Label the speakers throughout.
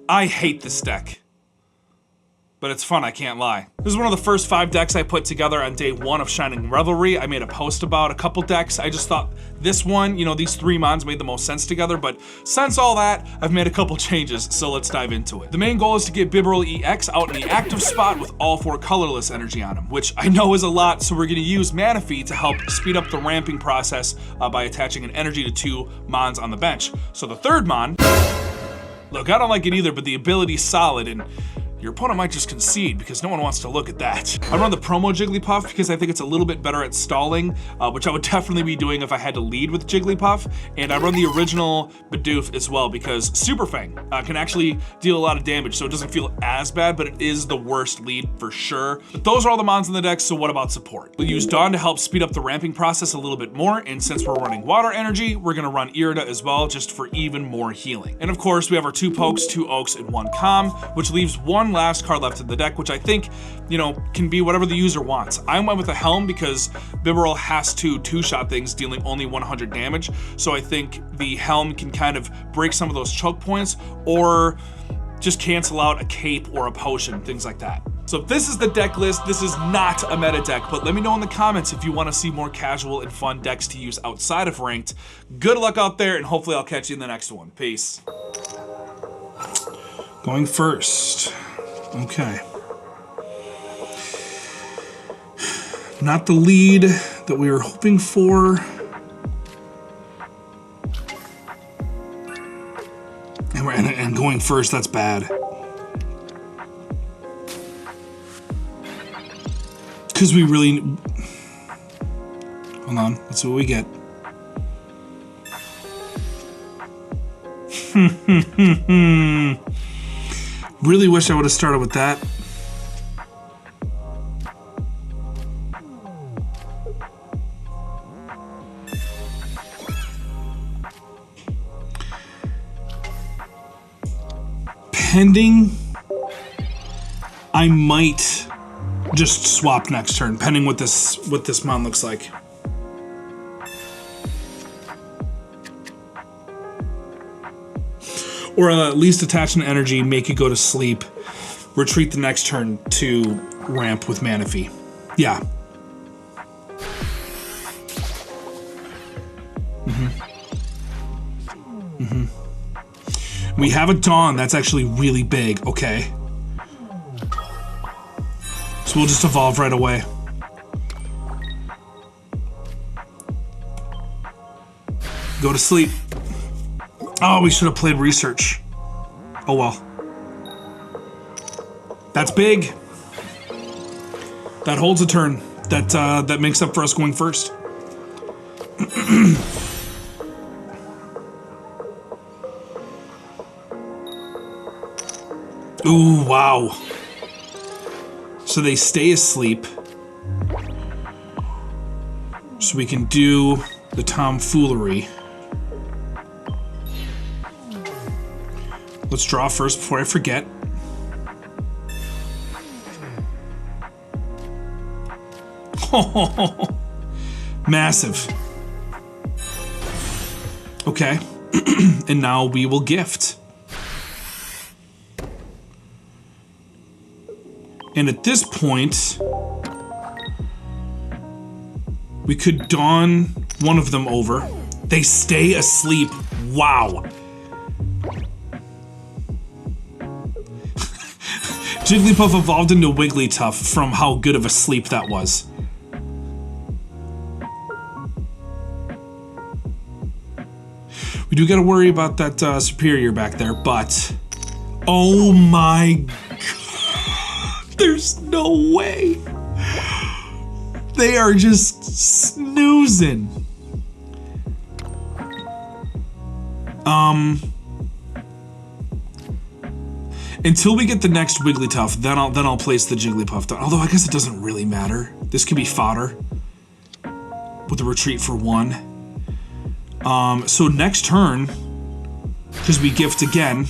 Speaker 1: I hate this deck. But it's fun, I can't lie. This is one of the first 5 decks I put together on day 1 of Shining Revelry. I made a post about a couple decks. I just thought this one, you know, these 3 mons made the most sense together, but since all that, I've made a couple changes, so let's dive into it. The main goal is to get Bibarel EX out in the active spot with all 4 colorless energy on him, which I know is a lot, so we're gonna use Manaphy to help speed up the ramping process by attaching an energy to 2 mons on the bench. So the 3rd mon, look, I don't like it either, but the ability's solid, and your opponent might just concede because no one wants to look at that. I run the promo Jigglypuff because I think it's a little bit better at stalling, which I would definitely be doing if I had to lead with Jigglypuff. And I run the original Bidoof as well because Super Fang can actually deal a lot of damage, so it doesn't feel as bad, but it is the worst lead for sure. But those are all the mons in the deck, so what about support? We'll use Dawn to help speed up the ramping process a little bit more, and since we're running water energy, we're gonna run Irida as well, just for even more healing. And of course, we have our 2 Pokes, 2 Oaks, and 1 Calm, which leaves 1 last card left in the deck, which I think, you know, can be whatever the user wants. I went with a Helm because Bibarel has to 2-shot things, dealing only 100 damage, so I think the Helm can kind of break some of those choke points, or just cancel out a cape or a potion, things like that. So this is the deck list. This is not a meta deck, but let me know in the comments if you want to see more casual and fun decks to use outside of ranked. Good luck out there, and hopefully I'll catch you in the next one. Peace. Going first. Okay. Not the lead that we were hoping for. And going first, that's bad. Because we really... Hold on, let's see what we get. Really wish I would have started with that. Pending, I might just swap next turn, pending what this mon looks like. Or at least attach an energy, make it go to sleep, retreat the next turn to ramp with Manaphy. Yeah. We have a Dawn, that's actually really big, okay. So we'll just evolve right away. Go to sleep. Oh, we should have played research. Oh well. That's big. That holds a turn. That makes up for us going first. Ooh, wow. So they stay asleep. So we can do the tomfoolery. Let's draw first before I forget. Oh, massive. Okay. And now we will gift. And at this point, we could Dawn one of them over. They stay asleep. Wow. Jigglypuff evolved into Wigglytuff from how good of a sleep that was. We do gotta worry about that superior back there, but... Oh my god! There's no way! They are just snoozing. Until we get the next Wigglytuff, then I'll place the Jigglypuff down. Although I guess it doesn't really matter. This could be fodder with a retreat for 1. So next turn, because we gift again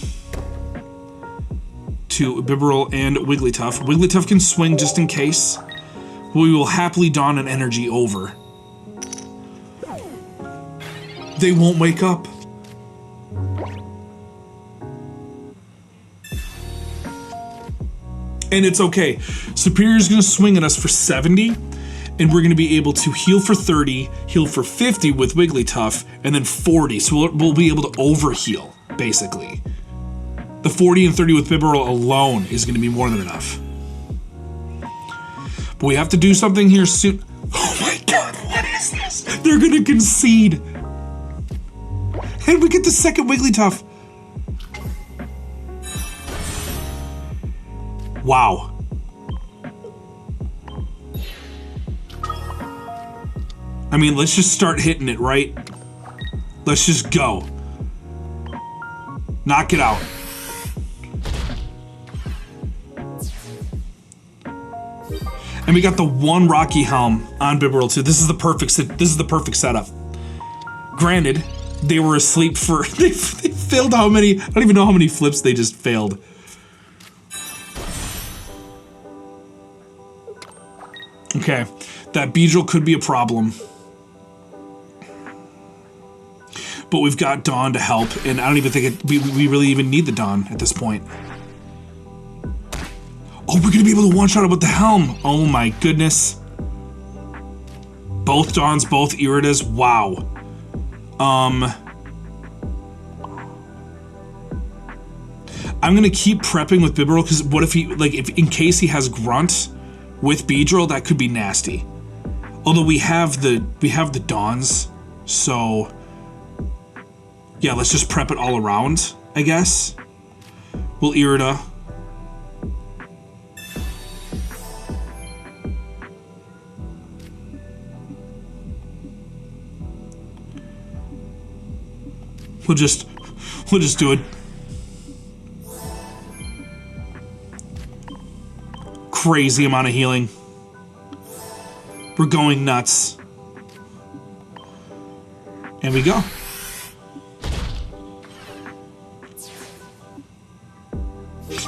Speaker 1: to Bibarel and Wigglytuff. Wigglytuff can swing just in case. We will happily Dawn an energy over. They won't wake up. And it's okay. Superior's gonna swing at us for 70, and we're gonna be able to heal for 30, heal for 50 with Wigglytuff, and then 40. So we'll be able to overheal, basically. The 40 and 30 with Bibarel alone is gonna be more than enough. But we have to do something here soon. Oh my God, what is this? They're gonna concede. And we get the second Wigglytuff. Wow. I mean, let's just start hitting it, right? Let's just go. Knock it out. And we got the one Rocky Helm on Bibarel too. This is the perfect setup. Granted, they were asleep for they failed how many? I don't even know how many flips they just failed. Okay, that Beedrill could be a problem. But we've got Dawn to help, and I don't even think we really even need the Dawn at this point. Oh, we're gonna be able to one-shot it with the Helm. Oh my goodness. Both Dawns, both Iridas, wow. I'm gonna keep prepping with Bibarel, because what if he, like, if in case he has Grunt with Beedrill, that could be nasty. Although we have the Dawns, so yeah, let's just prep it all around, I guess. We'll Irida. We'll just do it. Crazy amount of healing. We're going nuts. And we go.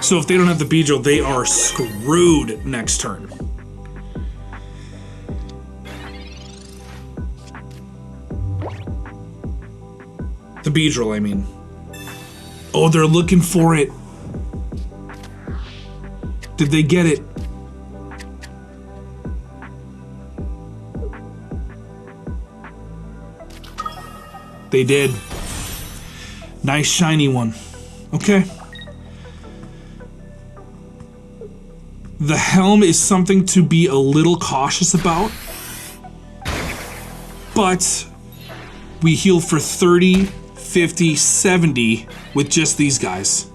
Speaker 1: So if they don't have the Beedrill, they are screwed next turn. The Beedrill, I mean. Oh, they're looking for it. Did they get it? They did. Nice shiny one. Okay. The Helm is something to be a little cautious about. But we heal for 30, 50, 70 with just these guys.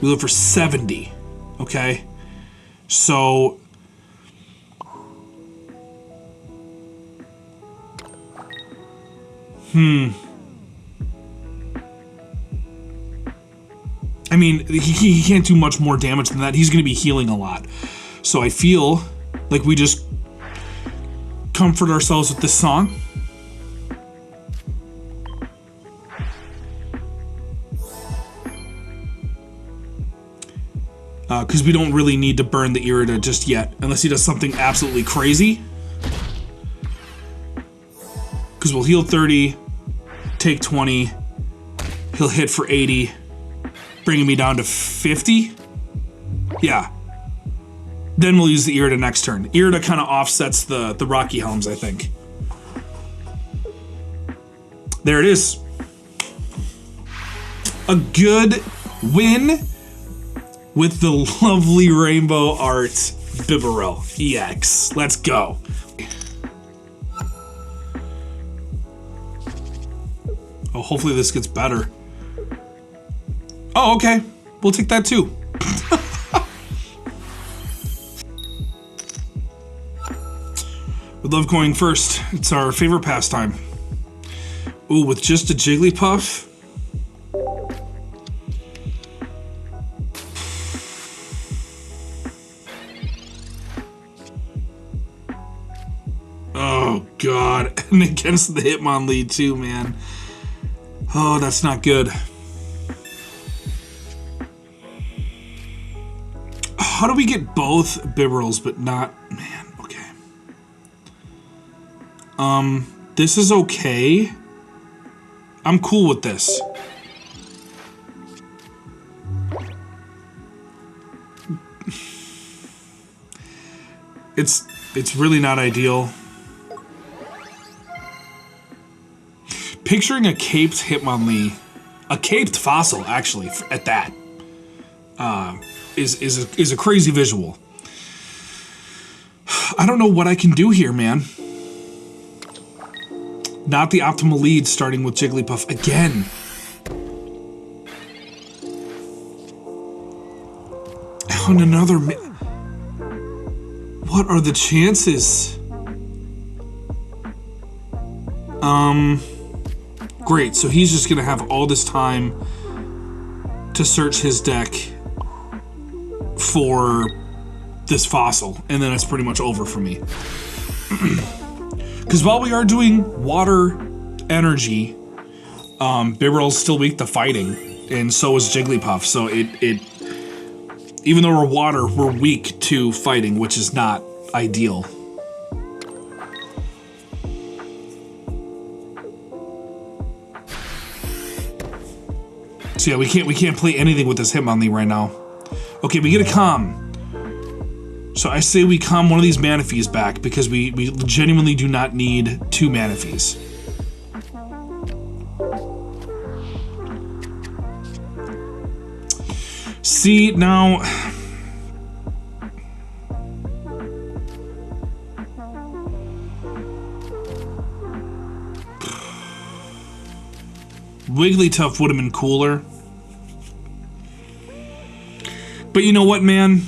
Speaker 1: We heal for 70. Okay? So I mean, he can't do much more damage than that. He's going to be healing a lot. So I feel like we just comfort ourselves with this song. Because we don't really need to burn the Irida just yet, unless he does something absolutely crazy. Because we'll heal 30, take 20, he'll hit for 80, bringing me down to 50. Yeah. Then we'll use the Irida next turn. Irida kind of offsets the Rocky Helms, I think. There it is. A good win with the lovely rainbow art Bibarel EX. Let's go. Oh, hopefully this gets better. Oh, okay. We'll take that too. We love going first. It's our favorite pastime. Ooh, with just a Jigglypuff? Oh, God. And against the Hitmonlee too, man. Oh, that's not good. How do we get both Bibarels but not... Man, okay. This is okay. I'm cool with this. It's really not ideal. Picturing a caped Hitmonlee, a caped fossil actually at that, is a crazy visual. I don't know what I can do here, man. Not the optimal lead, starting with Jigglypuff again. On another what are the chances? Great, so he's just gonna have all this time to search his deck for this fossil, and then it's pretty much over for me. Because while we are doing water energy, Bibarel's still weak to fighting, and so is Jigglypuff. So even though we're water, we're weak to fighting, which is not ideal. So yeah, we can't play anything with this Hitmonlee right now. Okay, we get a Calm. So I say we calm one of these Manaphy's back because we genuinely do not need 2 Manaphy's. See, now... Wigglytuff would have been cooler. But you know what, man?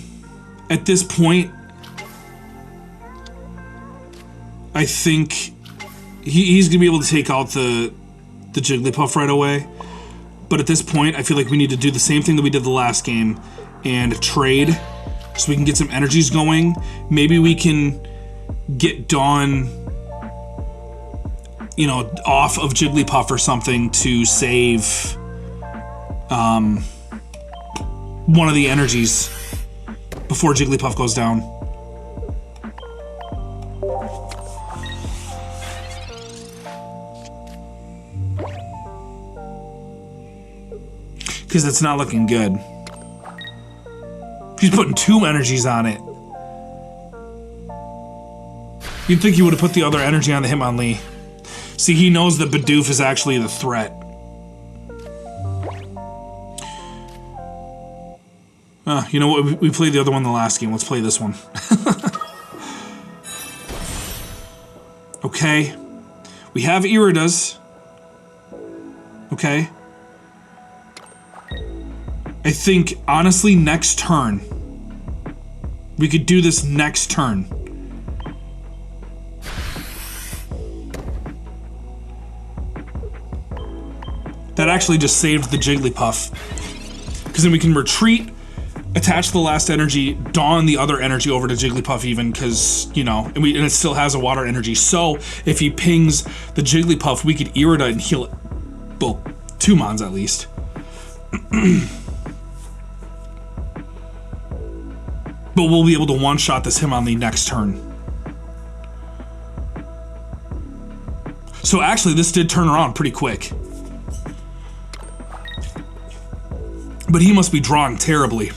Speaker 1: At this point, I think he's gonna be able to take out the Jigglypuff right away. But at this point, I feel like we need to do the same thing that we did the last game and trade so we can get some energies going. Maybe we can get Dawn, you know, off of Jigglypuff or something to save one of the energies before Jigglypuff goes down. Because it's not looking good. He's putting 2 energies on it. You'd think he would have put the other energy on the Hitmonlee. See, he knows that Bidoof is actually the threat. You know what? We played the other one the last game. Let's play this one. Okay. We have Iridas. Okay. I think, honestly, next turn. We could do this next turn. That actually just saved the Jigglypuff. Because then we can retreat, attach the last energy, dawn the other energy over to Jigglypuff even, because, you know, and it still has a water energy. So, if he pings the Jigglypuff, we could Irida and heal it. Well, 2 Mons at least. But we'll be able to one-shot this Hitmonlee next turn. So actually, this did turn around pretty quick. But he must be drawing terribly.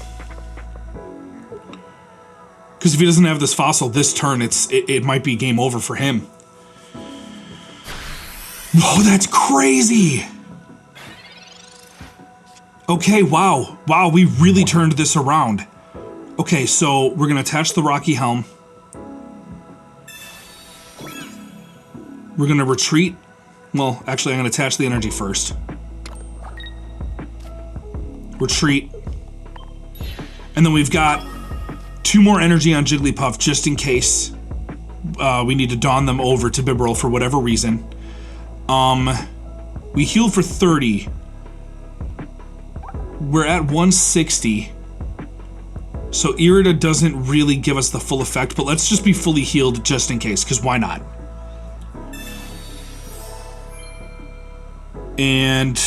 Speaker 1: Because if he doesn't have this fossil this turn, it might be game over for him. Whoa, that's crazy! Okay, wow. Wow, we really turned this around. Okay, so we're gonna attach the Rocky Helm. We're gonna retreat. Well, actually, I'm gonna attach the energy first. Retreat. And then we've got 2 more energy on Jigglypuff just in case we need to dawn them over to Bibarel for whatever reason. We healed for 30. We're at 160. So Irida doesn't really give us the full effect, but let's just be fully healed just in case, because why not? And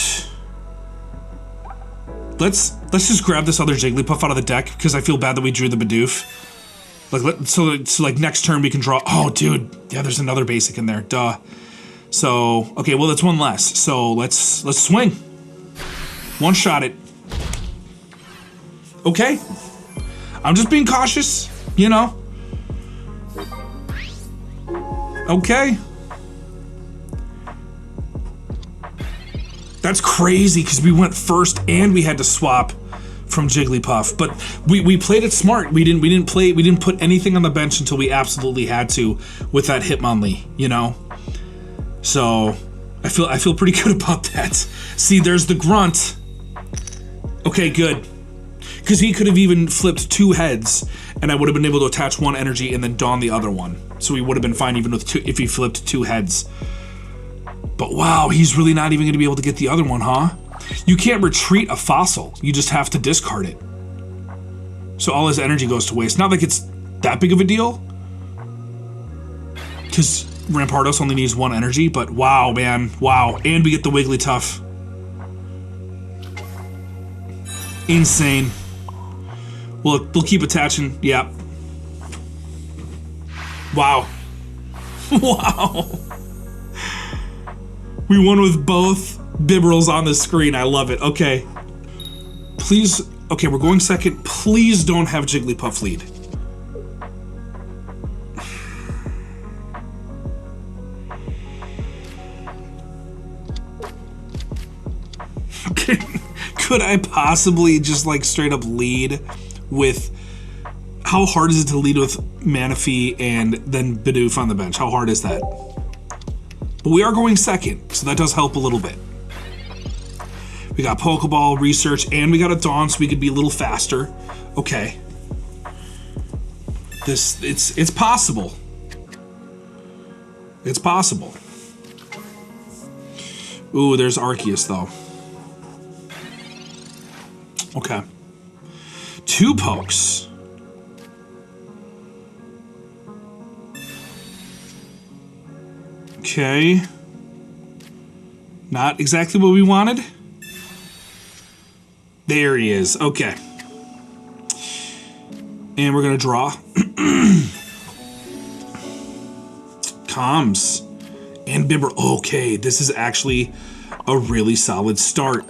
Speaker 1: let's just grab this other Jigglypuff out of the deck, because I feel bad that we drew the Bidoof. Like, so like next turn we can draw. Oh, dude, yeah, there's another basic in there. Duh. So okay, well that's 1 less. So let's swing. One shot it. Okay. I'm just being cautious, you know. Okay. That's crazy because we went first and we had to swap from Jigglypuff, but we played it smart. We didn't put anything on the bench until we absolutely had to with that Hitmonlee, you know. So I feel pretty good about that. See, there's the grunt. Okay, good. Because he could have even flipped 2 heads, and I would have been able to attach 1 energy and then don the other one. So he would have been fine even with 2 if he flipped 2 heads. But wow, he's really not even going to be able to get the other one, huh? You can't retreat a fossil. You just have to discard it. So all his energy goes to waste. Not like it's that big of a deal, because Rampardos only needs 1 energy, but wow, man, wow. And we get the Wigglytuff. Insane. We'll keep attaching, yeah. Wow. Wow. We won with both Bibarels on the screen. I love it. Okay. Please, okay, we're going second. Please don't have Jigglypuff lead. Okay. Could I possibly just like straight up lead with, how hard is it to lead with Manaphy and then Bidoof on the bench? How hard is that? But we are going second, so that does help a little bit. We got Pokeball, Research, and we got a Dawn, so we could be a little faster. Okay. It's possible. It's possible. Ooh, there's Arceus, though. Okay. 2 pokes. Okay. Not exactly what we wanted. There he is. Okay. And we're gonna draw. Comms. And Bibber. Okay, this is actually a really solid start.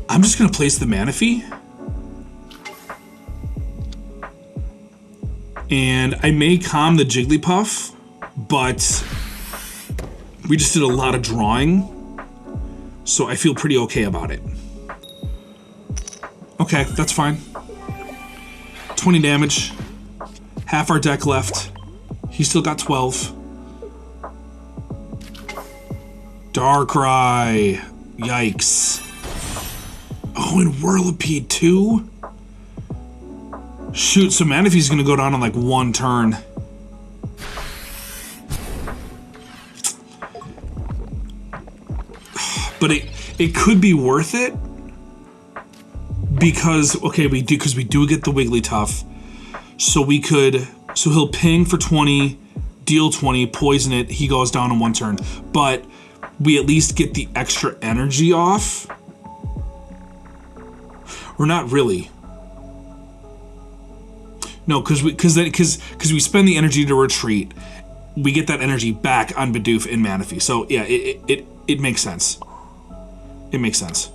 Speaker 1: I'm just gonna place the Manaphy. And I may calm the Jigglypuff, but we just did a lot of drawing, so I feel pretty okay about it. Okay, that's fine. 20 damage. Half our deck left. He's still got 12. Darkrai. Yikes. Oh, and Whirlipede too? Shoot, so Manaphy's gonna go down on like 1 turn. But it could be worth it because, okay, we do get the Wigglytuff. So he'll ping for 20, deal 20, poison it, he goes down in 1 turn. But we at least get the extra energy off. Or not really. No, because we spend the energy to retreat. We get that energy back on Bidoof and Manaphy. So yeah, it makes sense. It makes sense.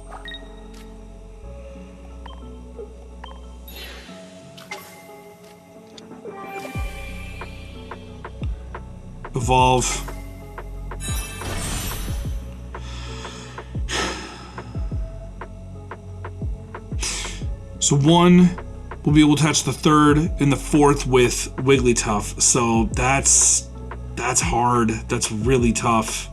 Speaker 1: Evolve. So 1, we'll be able to touch the 3rd and the 4th with Wigglytuff. So that's hard. That's really tough.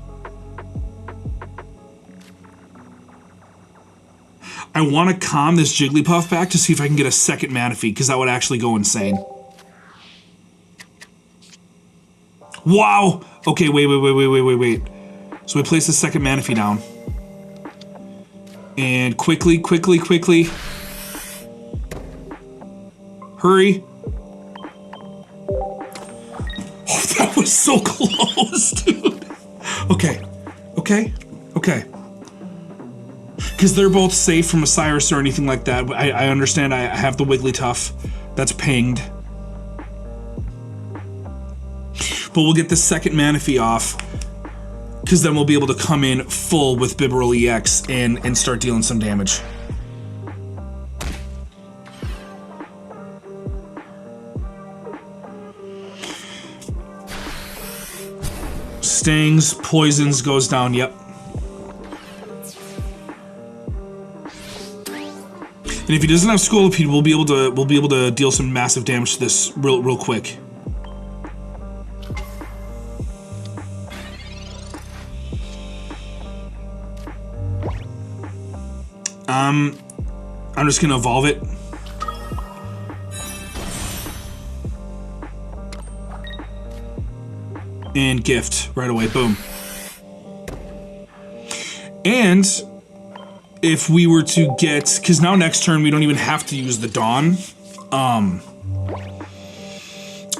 Speaker 1: I want to calm this Jigglypuff back to see if I can get a second Manaphy, because that would actually go insane. Wow! Okay, wait. So we place the second Manaphy down. And quickly. Hurry. Oh, that was so close, dude. Okay. Because they're both safe from a Cyrus or anything like that. But I understand I have the Wigglytuff that's pinged. But we'll get the second Manaphy off, because then we'll be able to come in full with Bibarel EX and start dealing some damage. Stings, poisons, goes down, yep. And if he doesn't have Scolipede, we'll be able to deal some massive damage to this real quick. I'm just gonna evolve it. And gift right away, boom. And if we were to get, because now next turn we don't even have to use the Dawn.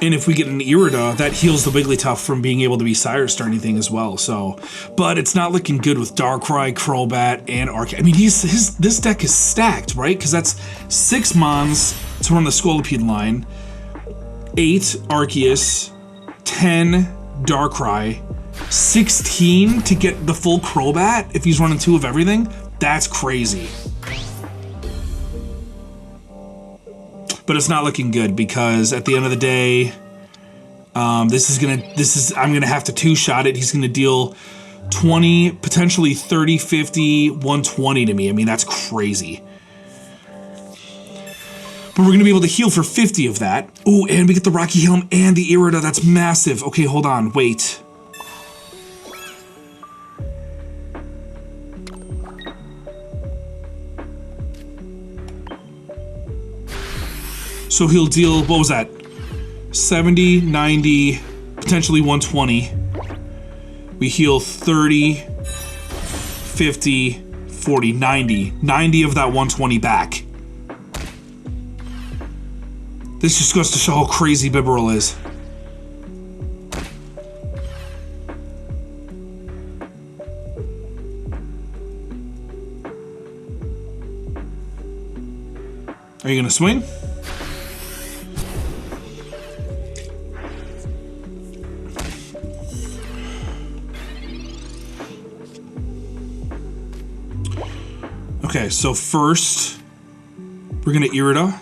Speaker 1: And if we get an Irida, that heals the Wigglytuff from being able to be Cyrus or anything as well. So, but it's not looking good with Darkrai, Crobat, and Arceus. I mean, this deck is stacked, right? Because that's 6 Mons to run the Scolipede line, 8 Arceus, 10 Darkrai, 16 to get the full Crobat if he's running 2 of everything. That's crazy. But it's not looking good because at the end of the day, I'm gonna have to 2-shot it. He's gonna deal 20, potentially 30, 50, 120 to me. I mean, that's crazy. But we're gonna be able to heal for 50 of that. Oh, and we get the Rocky Helm and the Irida. That's massive. Okay, hold on, wait. So he'll deal, what was that? 70, 90, potentially 120. We heal 30, 50, 40, 90. 90 of that 120 back. This just goes to show how crazy Bibarel is. Are you gonna swing? Okay, so first, we're gonna Irida.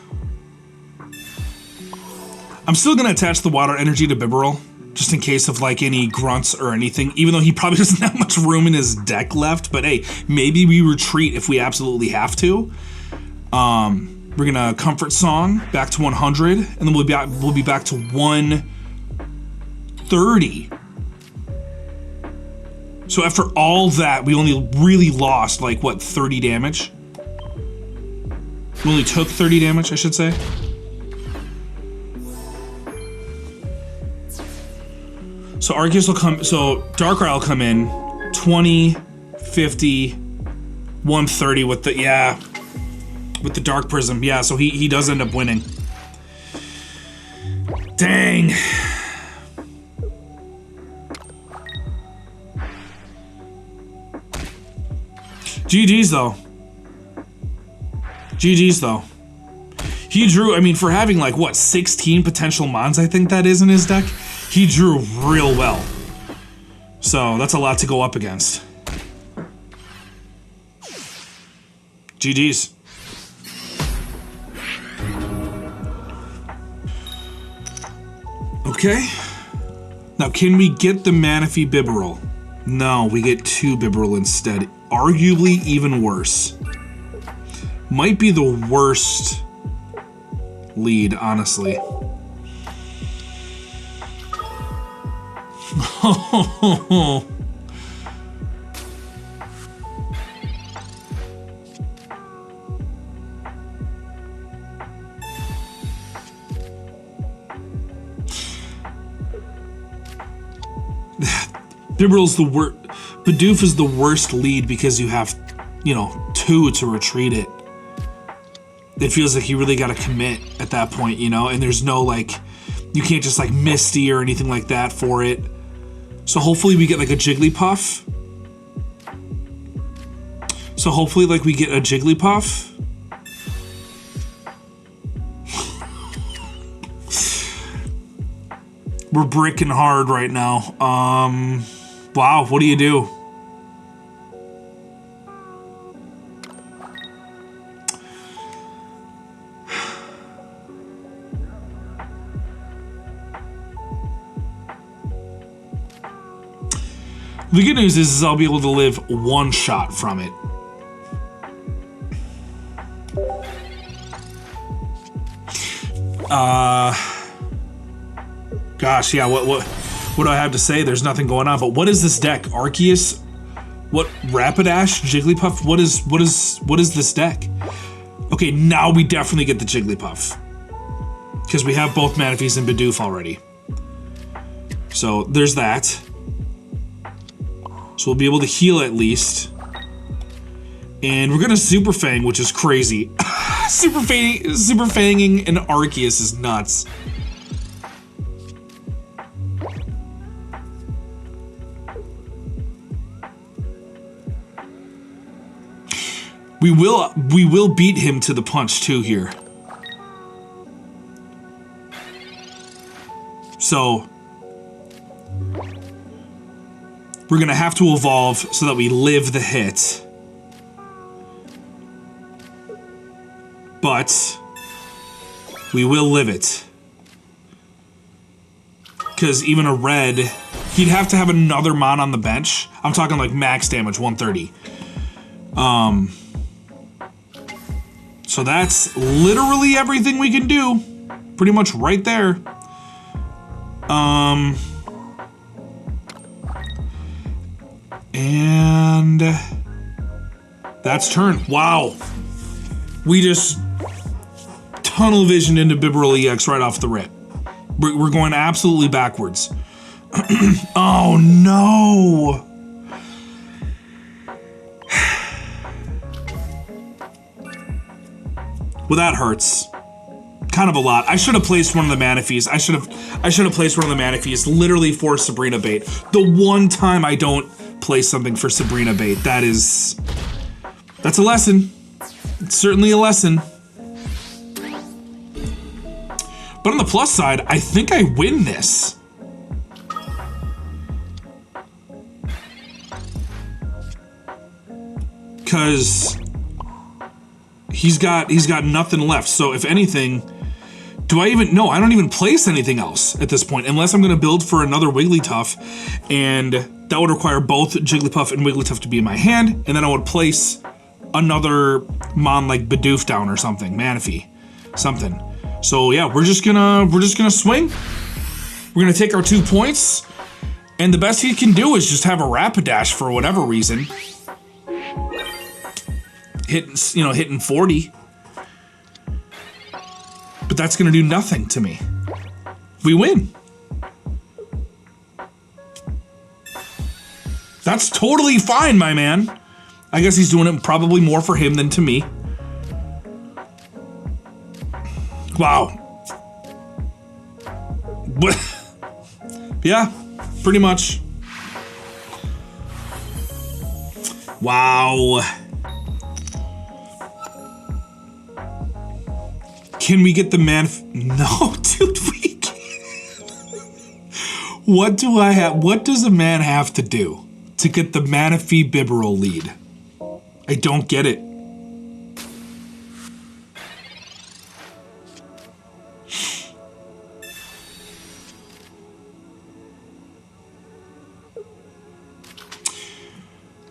Speaker 1: I'm still gonna attach the water energy to Bibarel, just in case of like any grunts or anything, even though he probably doesn't have much room in his deck left, but hey, maybe we retreat if we absolutely have to. We're gonna Comfort Song back to 100, and then we'll be back to 130. So after all that, we only really lost, like, what, 30 damage? We only took 30 damage, I should say. So Arceus will come, so Darkrai will come in, 20, 50, 130 with the, yeah, with the Dark Prism. Yeah, so he does end up winning. Dang. GG's though. GG's though. He drew, I mean, for having like, what, 16 potential Mons, I think that is in his deck, he drew real well. So that's a lot to go up against. GG's. Okay. Now, can we get the Manaphy Bibarel? No, we get 2 Bibarel instead. Arguably even worse. Might be the worst lead, honestly. Bibarel's the worst. Bidoof is the worst lead because you have, you know, 2 to retreat it. It feels like you really gotta commit at that point, you know, and there's no, like, you can't just, like, Misty or anything like that for it. So hopefully we get, like, a Jigglypuff. So hopefully, like, we get a Jigglypuff. We're bricking hard right now. Wow, what do you do? The good news is I'll be able to live one shot from it. Gosh, yeah, what do I have to say? There's nothing going on, but what is this deck? Arceus? What, Rapidash? Jigglypuff? What is this deck? Okay, now we definitely get the Jigglypuff. Because we have both Manaphy's and Bidoof already. So, there's that. So we'll be able to heal at least. And we're gonna Super Fang, which is crazy. Super Fanging an Arceus is nuts. We will beat him to the punch too here. So we're gonna have to evolve so that we live the hit. But we will live it. Because even a red, he'd have to have another mon on the bench. I'm talking like max damage, 130. So that's literally everything we can do. Pretty much right there. And that's turn. Wow. We just tunnel visioned into Bibarel EX right off the rip. We're going absolutely backwards. Oh no. Well, that hurts. Kind of a lot. I should have placed one of the Manaphys. I should have placed one of the Manaphys literally for Sabrina bait. The one time I don't place something for Sabrina bait, that's a lesson. It's certainly a lesson. But on the plus side, I think I win this. Cause he's got nothing left. So if anything, do I even, no, I don't even place anything else at this point, unless I'm gonna build for another Wigglytuff, and that would require both Jigglypuff and Wigglytuff to be in my hand, and then I would place another mon like Bidoof down or something, Manaphy, something. So yeah, we're just gonna swing. We're gonna take our 2 points, and the best he can do is just have a Rapidash for whatever reason. Hitting 40. But that's gonna do nothing to me. We win. That's totally fine, my man. I guess he's doing it probably more for him than to me. Wow. Yeah, pretty much. Wow. Can we get the No, dude, we can't. What do I have? What does a man have to do to get the Manaphy Bibarel lead? I don't get it.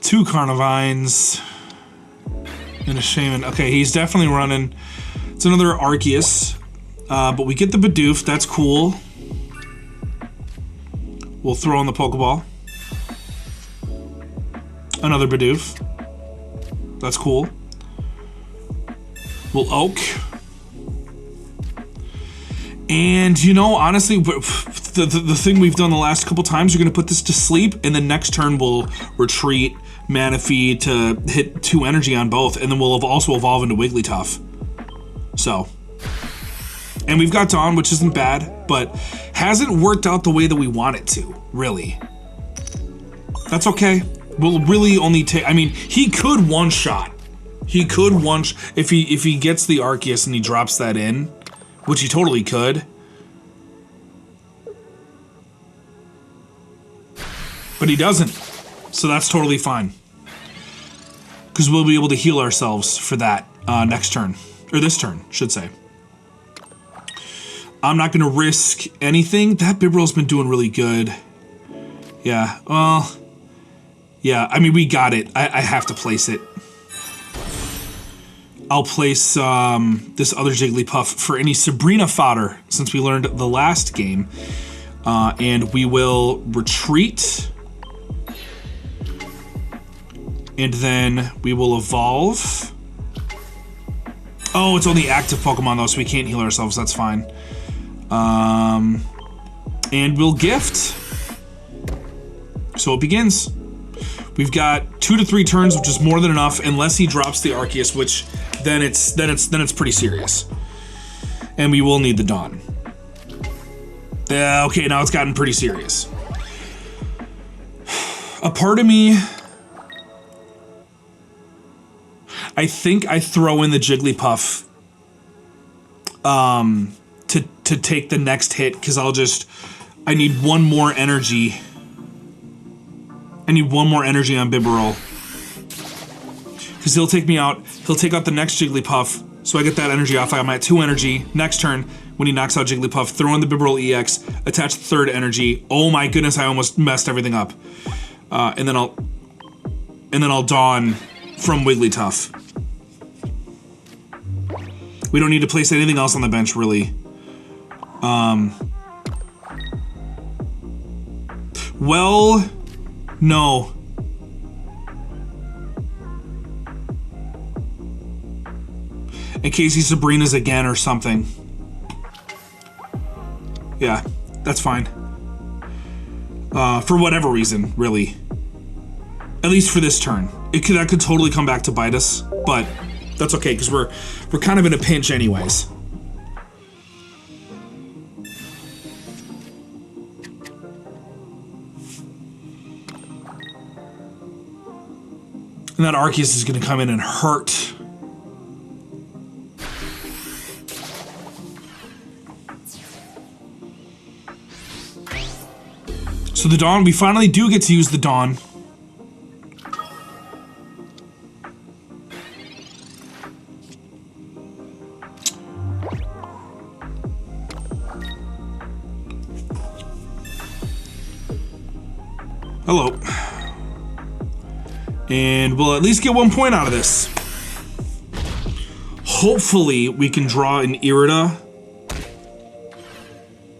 Speaker 1: Two Carnivines and a Shaman. Okay, he's definitely running. It's another Arceus, but we get the Bidoof. That's cool. We'll throw in the Pokeball. Another Bidoof. That's cool. We'll Oak. And, you know, honestly, the thing we've done the last couple times, we're going to put this to sleep, and then next turn we'll retreat Manaphy to hit 2 energy on both, and then we'll also evolve into Wigglytuff. So. And we've got Dawn, which isn't bad, but hasn't worked out the way that we want it to, really. That's okay. We'll really only take, I mean, he could one-shot. He could if he gets the Arceus and he drops that in, which he totally could. But he doesn't. So that's totally fine. Because we'll be able to heal ourselves for that next turn. Or this turn, should say. I'm not going to risk anything. That Bibarel's been doing really good. Yeah, well, Yeah, I mean, we got it. I have to place it. I'll place this other Jigglypuff for any Sabrina fodder, since we learned the last game. And we will retreat. And then we will evolve. Oh, it's only active Pokemon though, so we can't heal ourselves, that's fine. And we'll gift. So it begins. We've got 2 to 3 turns, which is more than enough, unless he drops the Arceus, which then it's pretty serious. And we will need the Dawn. Okay, now it's gotten pretty serious. A part of me, I think I throw in the Jigglypuff to take the next hit, because I need one more energy. I need one more energy on Bibarel. Because he'll take me out, he'll take out the next Jigglypuff, so I get that energy off. I'm at 2 energy. Next turn, when he knocks out Jigglypuff, throw in the Bibarel EX, attach the 3rd energy. Oh my goodness, I almost messed everything up. And then I'll Dawn from Wigglytuff. We don't need to place anything else on the bench, really. Well, no. In case he Sabrina's again or something. Yeah, that's fine. For whatever reason, really. At least for this turn. That could totally come back to bite us, but that's okay, because we're kind of in a pinch anyways. And that Arceus is gonna come in and hurt. So the Dawn, we finally do get to use the Dawn. Hello. And we'll at least get 1 point out of this. Hopefully we can draw an Irida.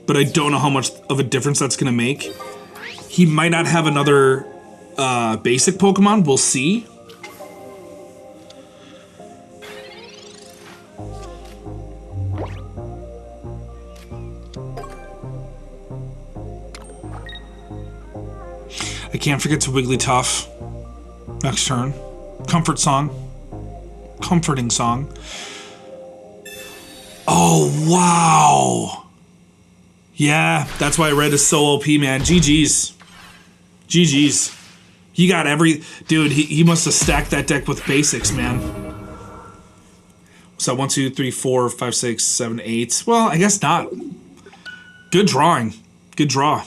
Speaker 1: But I don't know how much of a difference that's gonna make. He might not have another basic Pokemon, we'll see. I can't forget to Wigglytuff. Next turn. Comfort Song. Comforting Song. Oh, wow. Yeah, that's why Red is so OP, man. GG's. GG's. He got dude, he must have stacked that deck with basics, man. So 1, 2, 3, 4, 5, 6, 7, 8. Well, I guess not. Good drawing. Good draw.